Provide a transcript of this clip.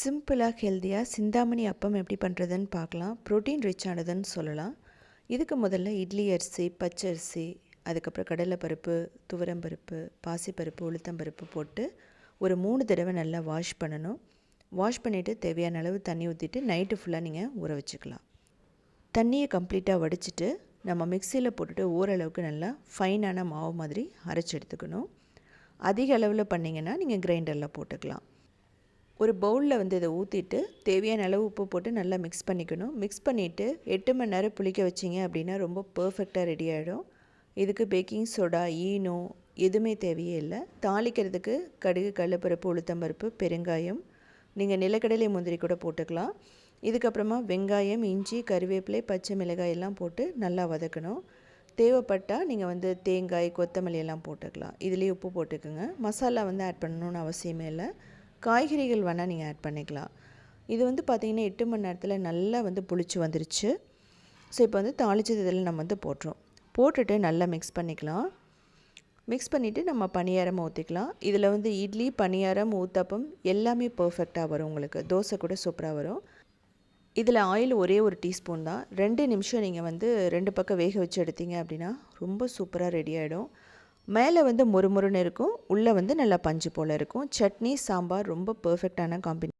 சிம்பிளாக ஹெல்த்தியாக சிந்தாமணி அப்பம் எப்படி பண்ணுறதுன்னு பார்க்கலாம். ப்ரோட்டீன் ரிச் ஆனதுன்னு சொல்லலாம். இதுக்கு முதல்ல இட்லி அரிசி, பச்சரிசி, அதுக்கப்புறம் கடலைப்பருப்பு, துவரம்பருப்பு, பாசிப்பருப்பு, உளுத்தம்பருப்பு போட்டு ஒரு 3 தடவை நல்லா வாஷ் பண்ணணும். வாஷ் பண்ணிவிட்டு தேவையான அளவு தண்ணி ஊற்றிட்டு நைட்டு ஃபுல்லாக நீங்கள் ஊற வச்சுக்கலாம். தண்ணியை கம்ப்ளீட்டாக வடிச்சிட்டு நம்ம மிக்சியில் போட்டுட்டு ஓரளவுக்கு நல்லா ஃபைனான மாவு மாதிரி அரைச்சி எடுத்துக்கணும். அதிக அளவில் பண்ணிங்கன்னா நீங்கள் கிரைண்டரில் போட்டுக்கலாம். ஒரு பவுலில் இதை ஊற்றிட்டு தேவையான அளவு உப்பு போட்டு நல்லா மிக்ஸ் பண்ணிக்கணும். மிக்ஸ் பண்ணிவிட்டு 8 மணி நேரம் புளிக்க வச்சிங்க அப்படின்னா ரொம்ப பர்ஃபெக்டாக ரெடி ஆகிடும். இதுக்கு பேக்கிங் சோடா, ஈனோ எதுவுமே தேவையே இல்லை. தாளிக்கிறதுக்கு கடுகு, கடலைப்பருப்பு, உளுத்தம்பருப்பு, பெருங்காயம், நீங்கள் நிலக்கடலை, முந்திரி கூட போட்டுக்கலாம். இதுக்கப்புறமா வெங்காயம், இஞ்சி, கறிவேப்பிலை, பச்சை மிளகாய் எல்லாம் போட்டு நல்லா வதக்கணும். தேவைப்பட்டால் நீங்கள் தேங்காய், கொத்தமல்லி எல்லாம் போட்டுக்கலாம். இதுலேயே உப்பு போட்டுக்குங்க. மசாலா ஆட் பண்ணணுன்னு அவசியமே இல்லை. காய்கறிகள் வேணால் நீங்கள் ஆட் பண்ணிக்கலாம். இது பார்த்திங்கன்னா 8 மணி நேரத்தில் நல்லா புளிச்சு வந்துருச்சு. ஸோ இப்போ தாளிச்சது இதில் நம்ம போட்டுரும். போட்டுட்டு நல்லா மிக்ஸ் பண்ணிக்கலாம். மிக்ஸ் பண்ணிவிட்டு நம்ம பணியாரம் ஊற்றிக்கலாம். இதில் இட்லி, பணியாரம், ஊத்தப்பம் எல்லாமே பர்ஃபெக்டாக வரும். உங்களுக்கு தோசை கூட சூப்பராக வரும். இதில் ஆயில் ஒரே ஒரு டீஸ்பூன் தான். 2 நிமிஷம் நீங்கள் 2 பக்கம் வேக வச்சு எடுத்தீங்க அப்படின்னா ரொம்ப சூப்பராக ரெடி ஆகிடும். மேலே மொறுமொறுன்னு இருக்கும், உள்ளே நல்லா பஞ்சு போல் இருக்கும். சட்னி, சாம்பார் ரொம்ப பர்ஃபெக்டான காம்பினேஷன்.